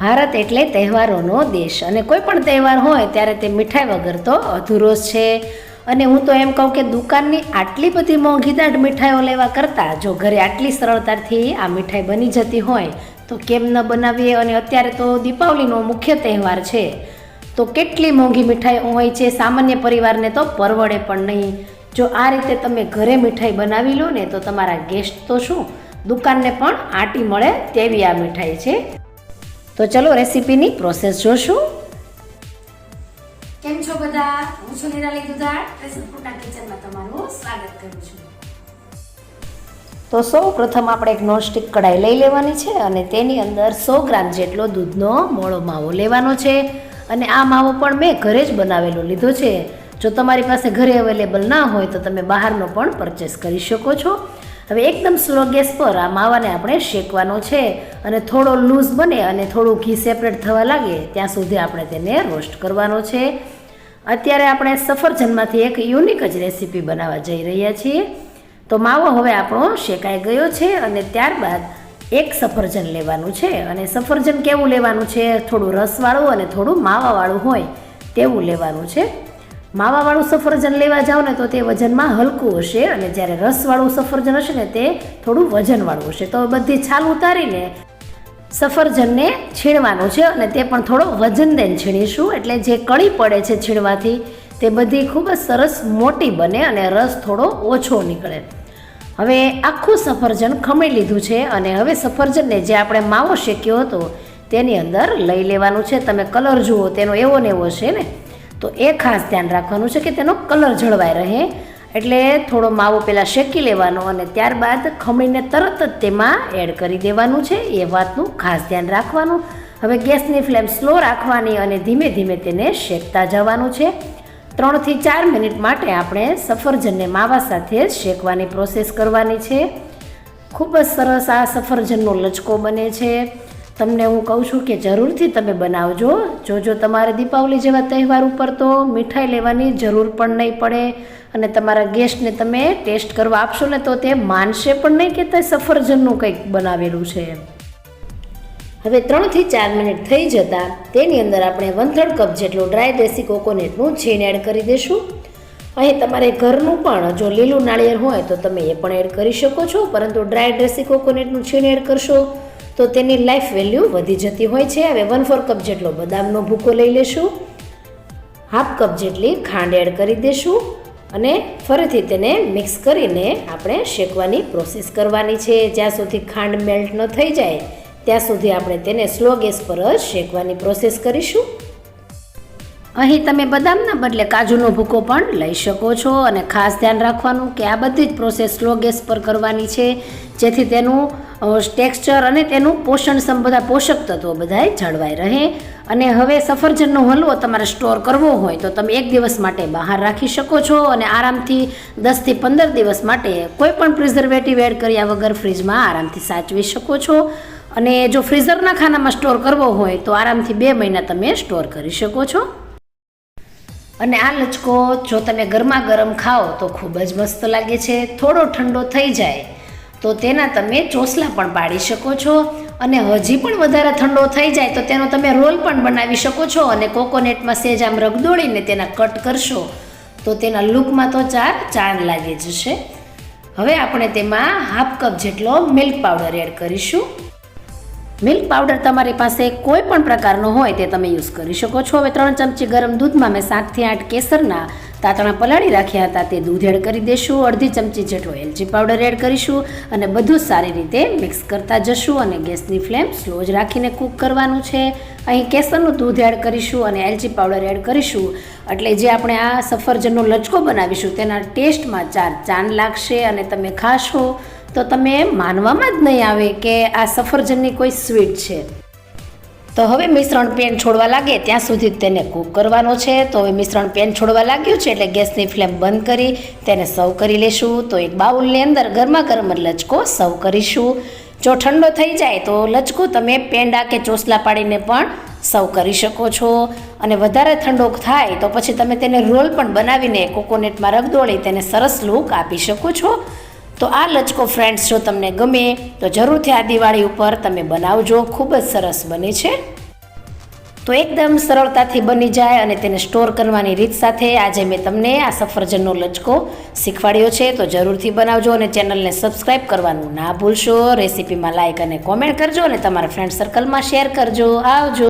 ભારત એટલે તહેવારોનો દેશ અને કોઈ પણ તહેવાર હોય ત્યારે તે મીઠાઈ વગર તો અધૂરો જ છે. અને હું તો એમ કહું કે દુકાનની આટલી બધી મોંઘીદાટ મીઠાઈઓ લેવા કરતાં જો ઘરે આટલી સરળતાથી આ મીઠાઈ બની જતી હોય તો કેમ ન બનાવીએ. અને અત્યારે તો દીપાવલીનો મુખ્ય તહેવાર છે તો કેટલી મોંઘી મીઠાઈઓ હોય છે, સામાન્ય પરિવારને તો પરવડે પણ નહીં. જો આ રીતે તમે ઘરે મીઠાઈ બનાવી લો ને તો તમારા ગેસ્ટ તો શું દુકાનને પણ આંટી મળે તેવી આ મીઠાઈ છે. તો ચલો રેસીપીની પ્રોસેસ જોશું. કેમ છો બધા? હું છું નિરાલી દુધાળ, ટ્રેસન ફૂડના કિચનમાં તમારું સ્વાગત કરું છું. તો સૌ પ્રથમ આપણે એક નોનસ્ટિક કઢાઈ લઈ લેવાની છે અને તેની અંદર 100 ગ્રામ જેટલો દૂધનો મોળો માવો લેવાનો છે. અને આ માવો પણ મેં ઘરે જ બનાવેલો લીધો છે. જો તમારી પાસે ઘરે અવેલેબલ ના હોય તો તમે બહારનો પણ પરચેસ કરી શકો છો. હવે એકદમ સ્લો ગેસ પર આ માવાને આપણે શેકવાનો છે અને થોડો લૂઝ બને અને થોડું ઘી સેપરેટ થવા લાગે ત્યાં સુધી આપણે તેને રોસ્ટ કરવાનો છે. અત્યારે આપણે સફરજનમાંથી એક યુનિક જ રેસીપી બનાવવા જઈ રહ્યા છીએ. તો માવો હવે આપણો શેકાઈ ગયો છે અને ત્યારબાદ એક સફરજન લેવાનું છે. અને સફરજન કેવું લેવાનું છે? થોડું રસવાળું અને થોડું માવાવાળું હોય તેવું લેવાનું છે. માવાવાળું સફરજન લેવા જાઓ ને તો તે વજનમાં હલકું હશે અને જ્યારે રસવાળું સફરજન હશે ને તે થોડું વજનવાળું હશે. તો બધી છાલ ઉતારીને સફરજનને છીણવાનું છે અને તે પણ થોડો વજન દઈને છીણીશું એટલે જે કળી પડે છે છીણવાથી તે બધી ખૂબ જ સરસ મોટી બને અને રસ થોડો ઓછો નીકળે. હવે આખું સફરજન ખમણી લીધું છે અને હવે સફરજનને જે આપણે માવો શેક્યો હતો તેની અંદર લઈ લેવાનું છે. તમે કલર જુઓ તેનો એવો ને એવો છે ને, તો એ ખાસ ધ્યાન રાખવાનું છે કે તેનો કલર જળવાઈ રહે. એટલે થોડો માવો પહેલાં શેકી લેવાનો અને ત્યારબાદ ખમણીને તરત જ તેમાં એડ કરી દેવાનું છે. એ વાતનું ખાસ ધ્યાન રાખવાનું. હવે ગેસની ફ્લેમ સ્લો રાખવાની અને ધીમે ધીમે તેને શેકતા જવાનું છે. 3 થી 4 મિનિટ માટે આપણે સફરજનને માવા સાથે જ શેકવાની પ્રોસેસ કરવાની છે. ખૂબ જ સરસ આ સફરજનનો લચકો બને છે. તમને હું કહું છું કે જરૂરથી તમે બનાવજો. જો તમારે દીપાવલી જેવા તહેવાર ઉપર તો મીઠાઈ લેવાની જરૂર પણ નહીં પડે અને તમારા ગેસ્ટને તમે ટેસ્ટ કરવા આપશો ને તો તે માનશે પણ નહીં કે તે સફરજનનું કંઈક બનાવેલું છે. હવે 3 થી 4 મિનિટ થઈ જતાં તેની અંદર આપણે 1/3 કપ જેટલું ડ્રાય દેશી કોકોનટનું છીણ એડ કરી દઈશું. અહીં તમારે ઘરનું પણ જો લીલું નાળિયેર હોય તો તમે એ પણ એડ કરી શકો છો, પરંતુ ડ્રાય દેશી કોકોનટનું છીણ એડ કરશો તો તેની લાઈફ વેલ્યુ વધી જતી હોય છે. હવે 1/4 કપ જેટલો બદામનો ભૂકો લઈ લેશું. 1/2 કપ જેટલી ખાંડ એડ કરી દઈશું અને ફરીથી તેને મિક્સ કરીને આપણે શેકવાની પ્રોસેસ કરવાની છે. જ્યાં સુધી ખાંડ મેલ્ટ ન થઈ જાય ત્યાં સુધી આપણે તેને સ્લો ગેસ પર જ શેકવાની પ્રોસેસ કરીશું. અહીં તમે બદામના બદલે કાજુનો ભૂકો પણ લઈ શકો છો અને ખાસ ધ્યાન રાખવાનું કે આ બધી જ પ્રોસેસ સ્લો ગેસ પર કરવાની છે જેથી તેનું ટેક્સચર અને તેનું પોષણ બધા પોષક તત્વો બધાય જળવાઈ રહે. અને હવે સફરજનનો હલવો તમારે સ્ટોર કરવો હોય તો તમે 1 દિવસ માટે બહાર રાખી શકો છો અને આરામથી 10 થી 15 દિવસ માટે કોઈ પણ પ્રિઝર્વેટિવ એડ કર્યા વગર ફ્રીજમાં આરામથી સાચવી શકો છો. અને જો ફ્રીઝરના ખાનામાં સ્ટોર કરવો હોય તો આરામથી 2 મહિના તમે સ્ટોર કરી શકો છો. અને આ લચકો જો તમે ગરમા ગરમ ખાઓ તો ખૂબ જ મસ્ત લાગે છે. થોડો ઠંડો થઈ જાય તો તેના તમે ચોસલા પણ પાડી શકો છો અને હજી પણ વધારે ઠંડો થઈ જાય તો તેનો તમે રોલ પણ બનાવી શકો છો અને કોકોનટમાં સેજ આમ રગદોળીને તેના કટ કરશો તો તેના લુકમાં તો ચાર લાગી જશે. હવે આપણે તેમાં 1/2 કપ જેટલો મિલ્ક પાવડર એડ કરીશું. મિલ્ક પાવડર તમારી પાસે કોઈ પણ પ્રકારનો હોય તે તમે યુઝ કરી શકો છો. હવે 3 ચમચી ગરમ દૂધમાં મેં 7 થી 8 કેસરના તાતણા પલાળી રાખ્યા હતા તે દૂધ એડ કરી દઈશું. 1/2 ચમચી જેટલો એલચી પાવડર એડ કરીશું અને બધું સારી રીતે મિક્સ કરતા જશું અને ગેસની ફ્લેમ સ્લો જ રાખીને કૂક કરવાનું છે. અહીં કેસરનું દૂધ એડ કરીશું અને એલચી પાવડર એડ કરીશું એટલે જે આપણે આ સફરજનનો લચકો બનાવીશું તેના ટેસ્ટમાં ચાંદ લાગશે અને તમે ખાશો તો તમે માનવામાં જ નહીં આવે કે આ સફરજનની કોઈ સ્વીટ છે. તો હવે મિશ્રણ પેન છોડવા લાગે ત્યાં સુધી તેને કૂક કરવાનો છે. તો હવે મિશ્રણ પેન છોડવા લાગ્યું છે એટલે ગેસની ફ્લેમ બંધ કરી તેને સર્વ કરી લેશું. તો એક બાઉલની અંદર ગરમા ગરમ લચકો સર્વ કરીશું. જો ઠંડો થઈ જાય તો લચકો તમે પેંડા કે ચોસલા પાડીને પણ સર્વ કરી શકો છો અને વધારે ઠંડો થાય તો પછી તમે તેને રોલ પણ બનાવીને કોકોનટમાં રગદોળી તેને સરસ લુક આપી શકો છો. તો આ લચકો ફ્રેન્ડ્સ જો તમને ગમે તો જરૂરથી આ દિવાળી ઉપર તમે બનાવજો, ખૂબ જ સરસ બને છે. તો એકદમ સરળતાથી બની જાય અને તેને સ્ટોર કરવાની રીત સાથે આજે મેં તમને આ સફરજનનો લચકો શીખવાડ્યો છે. તો જરૂરથી બનાવજો અને ચેનલને સબસ્ક્રાઈબ કરવાનું ના ભૂલશો. રેસીપીમાં લાઈક અને કોમેન્ટ કરજો અને તમારા ફ્રેન્ડ સર્કલમાં શેર કરજો. આવજો.